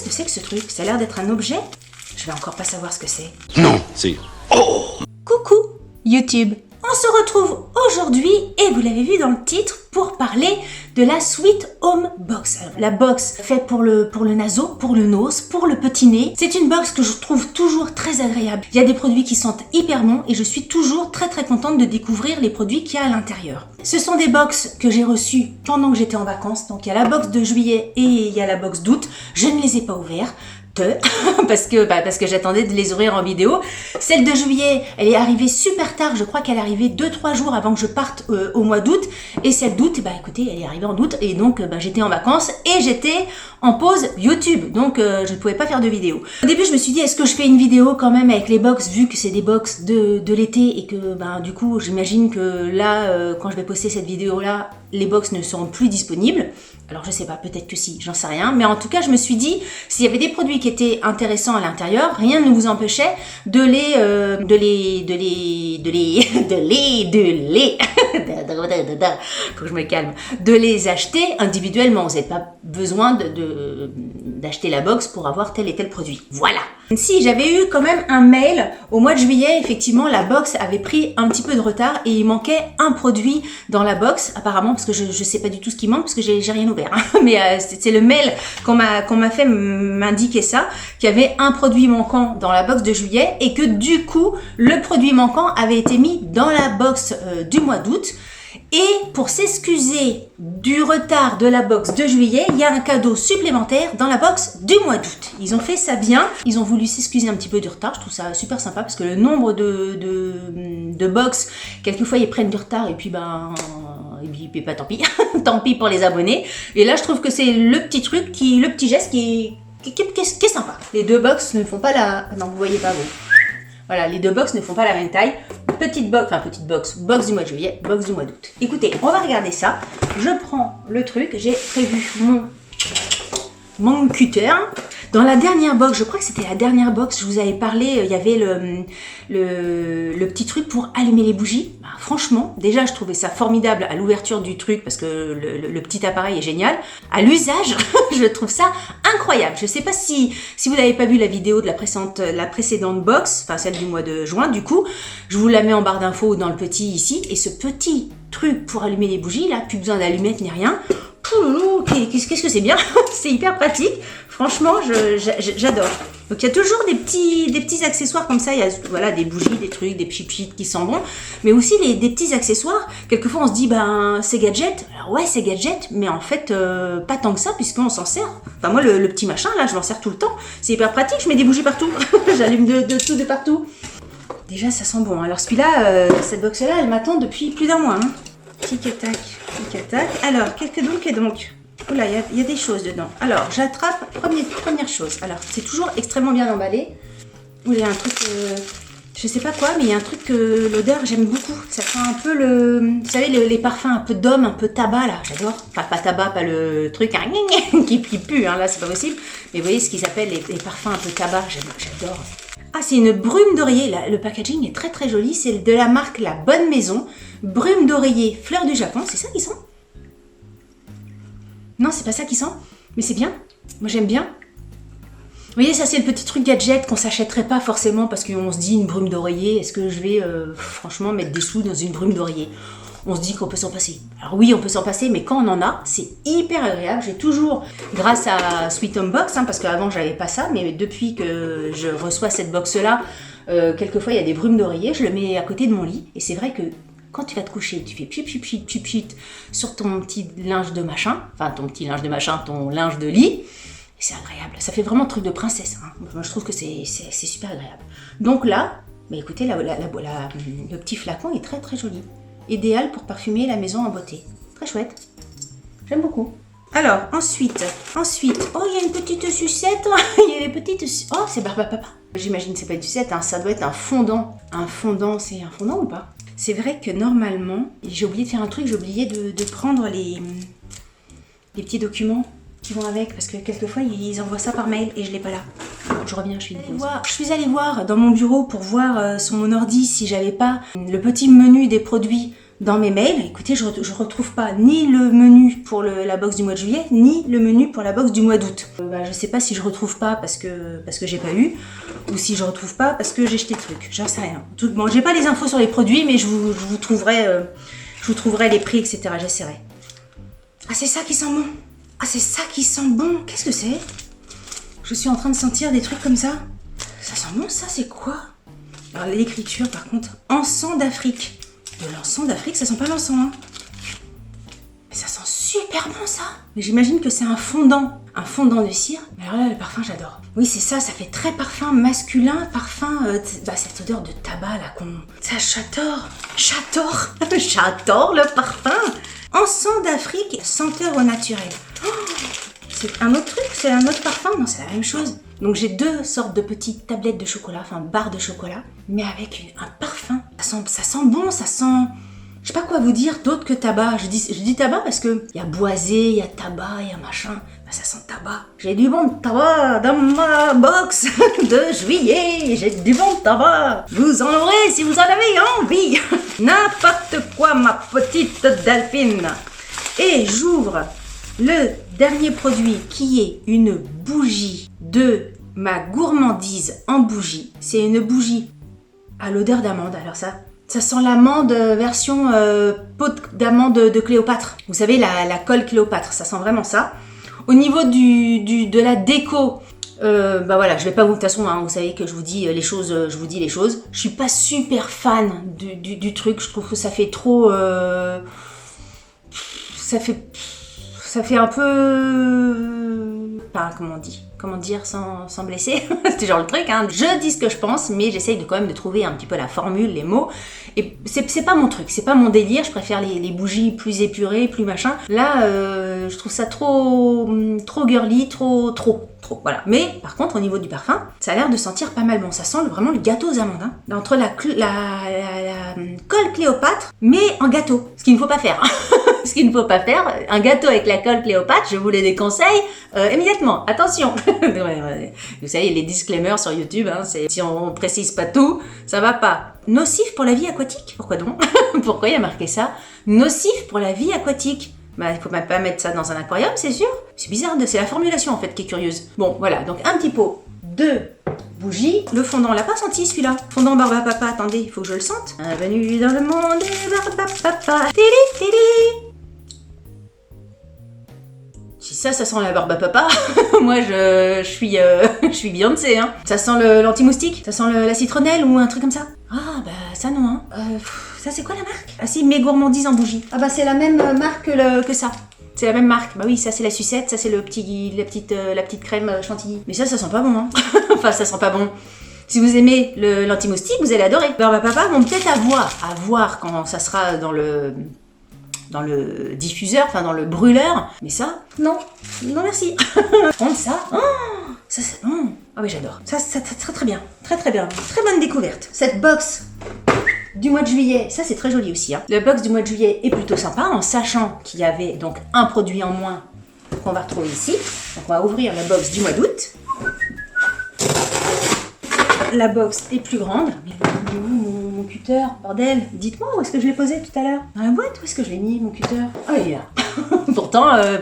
qu'est-ce que c'est que ce truc? Ça a l'air d'être un objet. Je vais encore pas savoir ce que c'est. Non, c'est... Oh! Coucou YouTube. On se retrouve aujourd'hui, et vous l'avez vu dans le titre, pour parler de la Sweet Home Box. Alors, la box faite pour le naso, pour le nose, pour le petit nez. C'est une box que je trouve toujours très agréable. Il y a des produits qui sentent hyper bons et je suis toujours très contente de découvrir les produits qu'il y a à l'intérieur. Ce sont des box que j'ai reçues pendant que j'étais en vacances. Donc il y a la box de juillet et il y a la box d'août. Je ne les ai pas ouverts. Parce que j'attendais de les ouvrir en vidéo. Celle de juillet, elle est arrivée super tard, je crois qu'elle est arrivée 2-3 jours avant que je parte au mois d'août. Et celle d'août, écoutez, elle est arrivée en août et donc j'étais en vacances et j'étais en pause YouTube, donc je ne pouvais pas faire de vidéo. Au début je me suis dit, est-ce que je fais une vidéo quand même avec les box, vu que c'est des box de l'été et que du coup j'imagine que là, quand je vais poster cette vidéo là, les box ne seront plus disponibles. Alors je sais pas, peut-être que si, j'en sais rien. Mais en tout cas, je me suis dit, s'il y avait des produits qui étaient intéressants à l'intérieur, rien ne vous empêchait de les faut que je me calme, de les acheter individuellement. Vous n'avez pas besoin d'acheter la box pour avoir tel et tel produit. Voilà. Si, j'avais eu quand même un mail au mois de juillet, effectivement, la box avait pris un petit peu de retard et il manquait un produit dans la box, apparemment, parce que je sais pas du tout ce qui manque, parce que j'ai rien ouvert. Hein. Mais c'est le mail qu'on m'a fait m'indiquer ça, qu'il y avait un produit manquant dans la box de juillet et que du coup, le produit manquant avait été mis dans la box du mois d'août. Et pour s'excuser du retard de la box de juillet, il y a un cadeau supplémentaire dans la box du mois d'août. Ils ont fait ça bien, ils ont voulu s'excuser un petit peu du retard, je trouve ça super sympa parce que le nombre de box, quelquefois ils prennent du retard et puis tant pis, tant pis pour les abonnés. Et là je trouve que c'est le petit truc, le petit geste qui est sympa. Les deux box ne font pas la... Non, vous voyez pas vous. Voilà, les deux box ne font pas la même taille. Box du mois de juillet, box du mois d'août. Écoutez, on va regarder ça. Je prends le truc, j'ai prévu mon cutter. Dans la dernière box, je crois que c'était la dernière box, je vous avais parlé, il y avait le petit truc pour allumer les bougies. Franchement, déjà je trouvais ça formidable à l'ouverture du truc parce que le petit appareil est génial. À l'usage, je trouve ça incroyable. Je sais pas si vous n'avez pas vu la vidéo de la précédente box, enfin celle du mois de juin du coup, je vous la mets en barre d'infos ou dans le petit ici. Et ce petit truc pour allumer les bougies, là, plus besoin d'allumettes ni rien. Qu'est-ce que c'est bien. C'est hyper pratique. Franchement, j'adore. Donc il y a toujours des petits accessoires comme ça. Il y a des bougies, des trucs, des pchit qui sont bons. Mais aussi des petits accessoires. Quelquefois on se dit, c'est gadget. Alors ouais, c'est gadget. Mais en fait, pas tant que ça puisqu'on s'en sert. Enfin moi, le petit machin là, je m'en sers tout le temps. C'est hyper pratique. Je mets des bougies partout. J'allume de tout de partout. Déjà, ça sent bon. Alors celui-là, cette box-là, elle m'attend depuis plus d'un mois. Hein. Tic-tac, tic-tac. Alors, qu'est-ce que donc oula, il y a des choses dedans. Alors, j'attrape, première chose. Alors, c'est toujours extrêmement bien emballé. Il y a un truc, je sais pas quoi, mais il y a un truc que l'odeur, j'aime beaucoup. Ça fait un peu vous savez, les parfums un peu d'homme, un peu tabac, là, j'adore. Enfin, pas tabac, pas le truc qui pue, hein, là, c'est pas possible. Mais vous voyez ce qu'ils appellent les parfums un peu tabac, j'adore. Ah, c'est une brume d'oreiller. Le packaging est très joli. C'est de la marque La Bonne Maison. Brume d'oreiller, fleur du Japon. C'est ça qu'ils sent? Non, c'est pas ça qu'ils sent. Mais c'est bien. Moi, j'aime bien. Vous voyez, ça, c'est le petit truc gadget qu'on s'achèterait pas forcément parce qu'on se dit une brume d'oreiller. Est-ce que je vais, franchement, mettre des sous dans une brume d'oreiller? On se dit qu'on peut s'en passer. Alors oui, on peut s'en passer, mais quand on en a, c'est hyper agréable. J'ai toujours, grâce à Sweet Home Box, parce qu'avant j'avais pas ça, mais depuis que je reçois cette box-là, quelquefois il y a des brumes d'oreiller, je le mets à côté de mon lit, et c'est vrai que quand tu vas te coucher, tu fais pchit sur ton petit linge de machin, ton linge de lit, et c'est agréable. Ça fait vraiment truc de princesse. Hein. Moi, je trouve que c'est super agréable. Donc là, écoutez, le petit flacon est très joli. Idéal pour parfumer la maison en beauté. Très chouette. J'aime beaucoup. Alors, ensuite, oh, il y a une petite sucette. Il y a les petites... Oh, c'est Barbapapa. J'imagine que c'est pas une sucette, hein, ça doit être un fondant. Un fondant, c'est un fondant ou pas? C'est vrai que normalement, j'ai oublié de faire un truc, j'ai oublié de prendre les petits documents qui vont avec, parce que quelquefois, ils envoient ça par mail et je l'ai pas là. Alors, je reviens, je suis allée voir dans mon bureau pour voir sur mon ordi si j'avais pas le petit menu des produits dans mes mails. Écoutez, je retrouve pas ni le menu pour la box du mois de juillet, ni le menu pour la box du mois d'août. Je sais pas si je retrouve pas parce que j'ai pas eu, ou si je retrouve pas parce que j'ai jeté le truc. J'en sais rien. Bon, j'ai pas les infos sur les produits, mais je vous trouverai les prix, etc. J'essaierai. Ah, c'est ça qui sent bon. Ah, c'est ça qui sent bon. Qu'est-ce que c'est? Je suis en train de sentir des trucs comme ça. Ça sent bon, ça, c'est quoi? Alors, l'écriture, par contre, encens d'Afrique. De l'encens d'Afrique, ça sent pas l'encens, hein. Mais ça sent super bon, ça. Mais j'imagine que c'est un fondant de cire. Mais alors là, le parfum, j'adore. Oui, c'est ça, ça fait très parfum masculin, parfum, cette odeur de tabac, là, ça, j'adore le parfum. Encens d'Afrique, senteur au naturel. Oh, c'est un autre truc, c'est un autre parfum? Non, c'est la même chose. Donc j'ai 2 sortes de petites tablettes de chocolat, enfin barres de chocolat, mais avec un parfum. Ça sent bon, ça sent... Je sais pas quoi vous dire d'autre que tabac. Je dis tabac parce que il y a boisé, il y a tabac, il y a machin. Ça sent tabac. J'ai du bon tabac dans ma box de juillet. J'ai du bon tabac. Vous en aurez si vous en avez envie. N'importe quoi, ma petite Delphine. Et j'ouvre le dernier produit qui est une bougie de ma gourmandise en bougie. C'est une bougie à l'odeur d'amande. Alors ça sent l'amande version peau d'amande de Cléopâtre. Vous savez, la colle Cléopâtre, ça sent vraiment ça. Au niveau de la déco, voilà, je vais pas vous... De toute façon, hein, vous savez que je vous dis les choses. Je suis pas super fan du truc. Je trouve que ça fait trop... Ça fait un peu... Comment dire sans blesser. C'est genre le truc, hein. Je dis ce que je pense, mais j'essaye quand même de trouver un petit peu la formule, les mots. Et c'est pas mon truc, c'est pas mon délire. Je préfère les bougies plus épurées, plus machin. Là, je trouve ça trop girly, trop. Voilà. Mais par contre, au niveau du parfum, ça a l'air de sentir pas mal bon. Ça sent vraiment le gâteau aux amandes, hein. Entre la colle Cléopâtre, mais en gâteau. Ce qu'il ne faut pas faire. Ce qu'il ne faut pas faire, un gâteau avec la colle Cléopâtre, je vous les déconseille immédiatement. Attention. Vous savez, les disclaimers sur YouTube, hein, si on précise pas tout, ça va pas. Nocif pour la vie aquatique? Pourquoi donc? Pourquoi il y a marqué ça? Nocif pour la vie aquatique. Il faut même pas mettre ça dans un aquarium, c'est sûr. C'est bizarre, c'est la formulation en fait qui est curieuse. Bon, voilà, donc un petit pot de bougie. Le fondant, on l'a pas senti celui-là. Fondant barbe à papa, attendez, il faut que je le sente. Bienvenue dans le monde des barbe à papa. Tili. Si ça sent la barbe à papa, moi je suis Beyoncé, hein. Ça sent l'anti-moustique? Ça sent la citronnelle ou un truc comme ça? Ah ça non, hein. Ça c'est quoi la marque? Ah si, mes gourmandises en bougie. Ah c'est la même marque que ça. C'est la même marque. Bah oui, ça c'est la sucette, ça c'est la petite crème chantilly. Mais ça sent pas bon, hein. Enfin, ça sent pas bon. Si vous aimez l'anti-moustique, vous allez adorer. Barbe à papa vont peut-être à voir quand ça sera dans le diffuseur, enfin dans le brûleur. Mais ça, non merci. Prendre ça, ça c'est bon. Ah oui, j'adore. Ça très bien, très bien. Très bonne découverte. Cette box du mois de juillet, ça c'est très joli aussi, hein. La box du mois de juillet est plutôt sympa, en sachant qu'il y avait donc un produit en moins qu'on va retrouver ici. Donc on va ouvrir la box du mois d'août. La box est plus grande. Mais mon cutter, bordel, dites-moi où est-ce que je l'ai posé tout à l'heure? Dans la boîte? Où est-ce que je l'ai mis, mon cutter? Ah, il est là.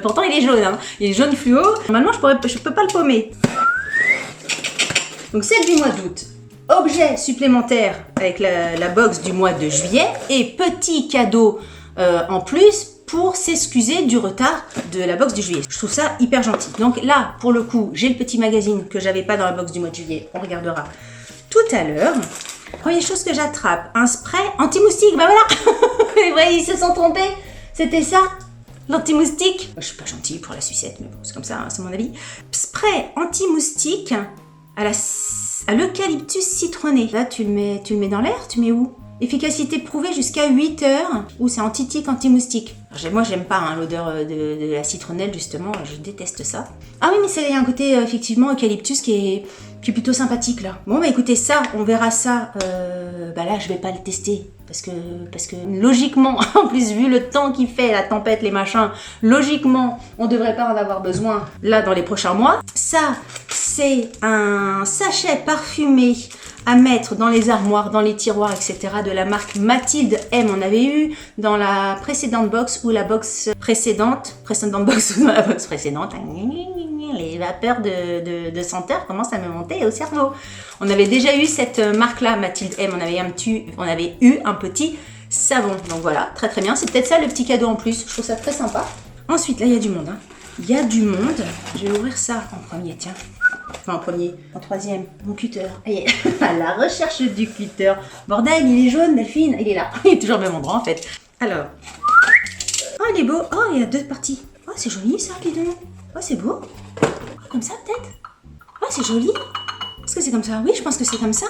pourtant il est jaune, hein. Il est jaune fluo. Normalement je peux pas le paumer. Donc celle du mois d'août. Objet supplémentaire avec la box du mois de juillet et petit cadeau en plus pour s'excuser du retard de la box du juillet. Je trouve ça hyper gentil. Donc là, pour le coup, j'ai le petit magazine que j'avais pas dans la box du mois de juillet. On regardera tout à l'heure. Première chose que j'attrape, un spray anti-moustique. Bah voilà. Et ouais, ils se sont trompés. C'était ça, l'anti-moustique. Je suis pas gentille pour la sucette, mais bon, c'est comme ça, hein, c'est mon avis. Spray anti-moustique à l'eucalyptus citronné. Là, tu le mets dans l'air, tu mets où? Efficacité prouvée jusqu'à 8 heures. Ou c'est anti-tique, anti-moustique. Moi, j'aime pas hein, l'odeur de la citronnelle, justement. Je déteste ça. Ah oui, mais il y a un côté, effectivement, eucalyptus qui est plutôt sympathique, là. Bon, bah écoutez, ça, on verra ça. Là, je vais pas le tester. Parce que logiquement, en plus, vu le temps qu'il fait, la tempête, les machins, logiquement, on devrait pas en avoir besoin, là, dans les prochains mois. Ça, c'est un sachet parfumé à mettre dans les armoires, dans les tiroirs, etc. de la marque Mathilde M. On avait eu dans la précédente box ou la box précédente box ou dans la box précédente, les vapeurs de senteur commencent à me monter au cerveau. On avait déjà eu cette marque-là, Mathilde M. On avait eu un petit savon. Donc voilà, très très bien. C'est peut-être ça le petit cadeau en plus. Je trouve ça très sympa. Ensuite, là, il y a du monde. Il y a du monde. Je vais ouvrir ça en premier, tiens. Enfin, en premier, en troisième, mon cutter. À la recherche du cutter. Bordel, il est jaune, Delphine. Il est là. Il est toujours au même endroit, en fait. Alors. Oh, il est beau. Oh, il y a deux parties. Oh, c'est joli, ça, dis donc. Oh, c'est beau. Comme ça, peut-être. Oh, c'est joli. Est-ce que c'est comme ça? Oui, je pense que c'est comme ça.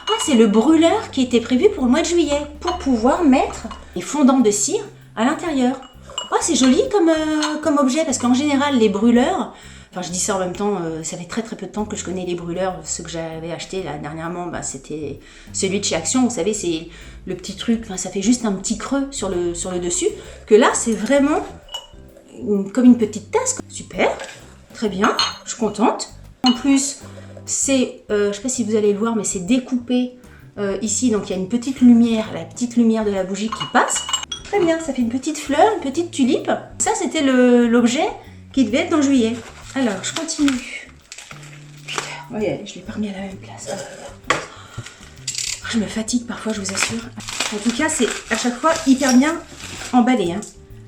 Ah, c'est le brûleur qui était prévu pour le mois de juillet. Pour pouvoir mettre les fondants de cire à l'intérieur. Oh, c'est joli comme objet. Parce qu'en général, les brûleurs... Enfin, je dis ça en même temps, ça fait très très peu de temps que je connais les brûleurs. Ceux que j'avais acheté là dernièrement, c'était celui de chez Action. Vous savez, c'est le petit truc, ça fait juste un petit creux sur le dessus. Que là, c'est vraiment comme une petite tasse. Super, très bien, je suis contente. En plus, c'est, je ne sais pas si vous allez le voir, mais c'est découpé ici. Donc, il y a une petite lumière, la petite lumière de la bougie qui passe. Très bien, ça fait une petite fleur, une petite tulipe. Ça, c'était l'objet qui devait être dans juillet. Alors, je continue. Putain, voyez, je l'ai pas remis à la même place. Je me fatigue parfois, je vous assure. En tout cas, c'est à chaque fois hyper bien emballé.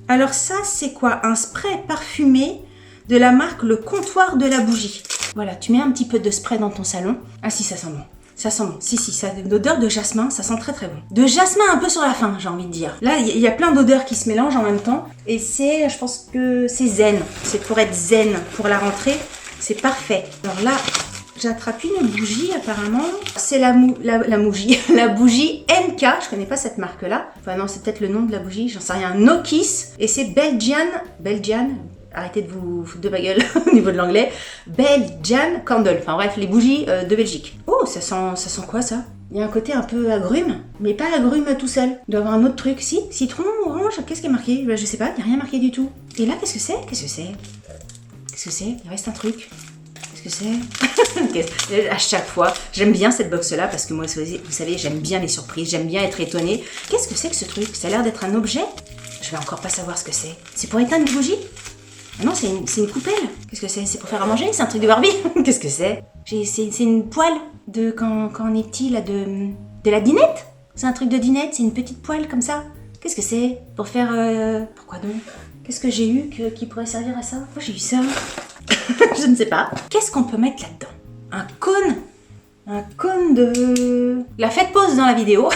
Alors ça, c'est quoi? Un spray parfumé de la marque Le Comptoir de la Bougie. Voilà, tu mets un petit peu de spray dans ton salon. Ah si, ça sent bon. Ça sent bon. Si, ça a une odeur de jasmin, ça sent très très bon. De jasmin un peu sur la fin, j'ai envie de dire. Là, il y a plein d'odeurs qui se mélangent en même temps. Et je pense que c'est zen. C'est pour être zen pour la rentrée. C'est parfait. Alors là, j'attrape une bougie apparemment. C'est la bougie. La bougie NK. Je connais pas cette marque-là. Enfin non, c'est peut-être le nom de la bougie. J'en sais rien. Nokis. Et c'est Belgian. Arrêtez de vous foutre de ma gueule au niveau de l'anglais. Belgian Candle. Enfin bref, les bougies de Belgique. Oh, ça sent quoi ça? Il y a un côté un peu agrume, mais pas agrume tout seul. Il doit y avoir un autre truc. Si, citron, orange, qu'est-ce qui est marqué? Je sais pas, il n'y a rien marqué du tout. Et là, qu'est-ce que c'est? Il reste un truc. Qu'est-ce que c'est? À chaque fois, j'aime bien cette box-là parce que moi, vous savez, j'aime bien les surprises, j'aime bien être étonnée. Qu'est-ce que c'est que ce truc? Ça a l'air d'être un objet. Je vais encore pas savoir ce que c'est. C'est pour éteindre une bougie? Ah non, c'est une coupelle. Qu'est-ce que c'est? C'est pour faire à manger? C'est un truc de Barbie? Qu'est-ce que c'est? C'est une poêle de quand on est petit, là, de la dinette. C'est un truc de dinette, c'est une petite poêle comme ça. Qu'est-ce que c'est? Pour faire... Pourquoi donc? Qu'est-ce que j'ai eu qui pourrait servir à ça? Pourquoi j'ai eu ça? Je ne sais pas. Qu'est-ce qu'on peut mettre là-dedans? Un cône de... La faites pause dans la vidéo.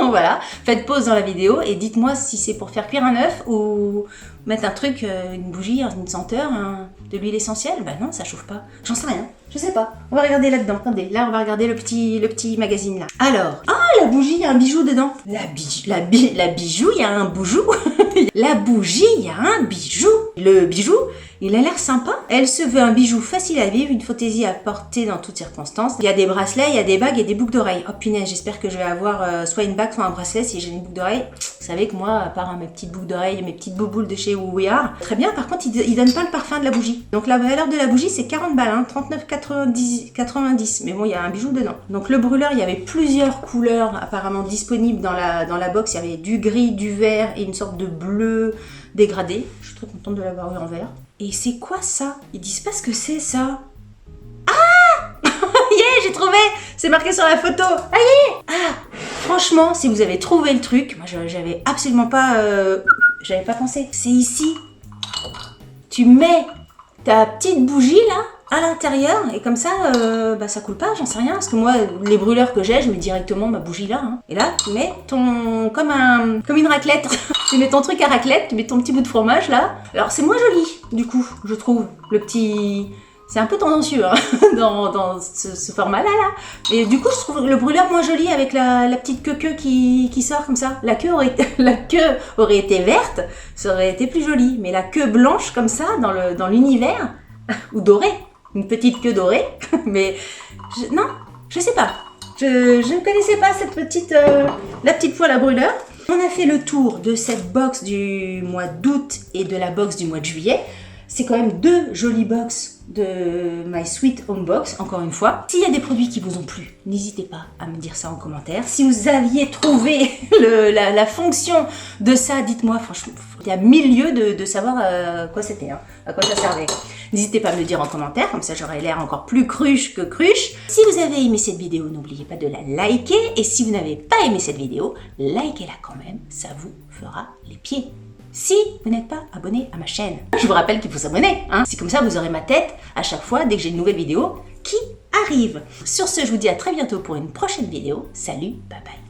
Voilà, faites pause dans la vidéo et dites-moi si c'est pour faire cuire un œuf ou mettre un truc, une bougie, une senteur, de l'huile essentielle. Bah non, ça chauffe pas. J'en sais rien. Je sais pas. On va regarder là-dedans. Attendez, là on va regarder le petit magazine là. Alors, la bougie, il y a un bijou dedans. La bijou, il y a un boujou. La bougie, il y a un bijou. Le bijou, il a l'air sympa. Elle se veut un bijou facile à vivre, une fantaisie à porter dans toutes circonstances. Il y a des bracelets, il y a des bagues et des boucles d'oreilles. Oh punaise, j'espère que je vais avoir soit une bague, soit un bracelet si j'ai une boucle d'oreille. Vous savez que moi, à part mes petites boucles d'oreilles, mes petites bouboules de chez We Are, très bien. Par contre, il donne pas le parfum de la bougie. Donc la valeur de la bougie, c'est 40 balles, 39,90. Mais bon, il y a un bijou dedans. Donc le brûleur, il y avait plusieurs couleurs apparemment disponibles dans la box. Il y avait du gris, du vert et une sorte de bleu dégradé. Je suis très contente de l'avoir eu en vert. Et c'est quoi ça? Ils disent pas ce que c'est ça. Ah yeah, j'ai trouvé. C'est marqué sur la photo. Ah yeah. Ah, franchement, si vous avez trouvé le truc, moi j'avais absolument pas... j'avais pas pensé. C'est ici. Tu mets ta petite bougie là à l'intérieur et comme ça, ça coule pas, j'en sais rien. Parce que moi, les brûleurs que j'ai, je mets directement ma bougie là. Et là, tu mets comme une raclette. Tu mets ton truc à raclette, tu mets ton petit bout de fromage là. Alors c'est moins joli, du coup, je trouve. C'est un peu tendancieux dans ce format-là. Et du coup, je trouve le brûleur moins joli avec la petite queue qui sort comme ça. La queue aurait été verte, ça aurait été plus joli. Mais la queue blanche comme ça, dans l'univers, ou dorée, une petite queue dorée. Mais non, je sais pas. Je ne connaissais pas cette la petite poêle à brûleur. On a fait le tour de cette box du mois d'août et de la box du mois de juillet. C'est quand même 2 jolies box de My Sweet Home Box, encore une fois. S'il y a des produits qui vous ont plu, n'hésitez pas à me dire ça en commentaire. Si vous aviez trouvé la fonction de ça, dites-moi, franchement, il y a 1000 lieues de savoir quoi c'était, à quoi ça servait. N'hésitez pas à me le dire en commentaire, comme ça j'aurai l'air encore plus cruche que cruche. Si vous avez aimé cette vidéo, n'oubliez pas de la liker. Et si vous n'avez pas aimé cette vidéo, likez-la quand même, ça vous fera les pieds. Si vous n'êtes pas abonné à ma chaîne, je vous rappelle qu'il faut s'abonner. C'est comme ça vous aurez ma tête à chaque fois dès que j'ai une nouvelle vidéo qui arrive. Sur ce, je vous dis à très bientôt pour une prochaine vidéo. Salut, bye bye.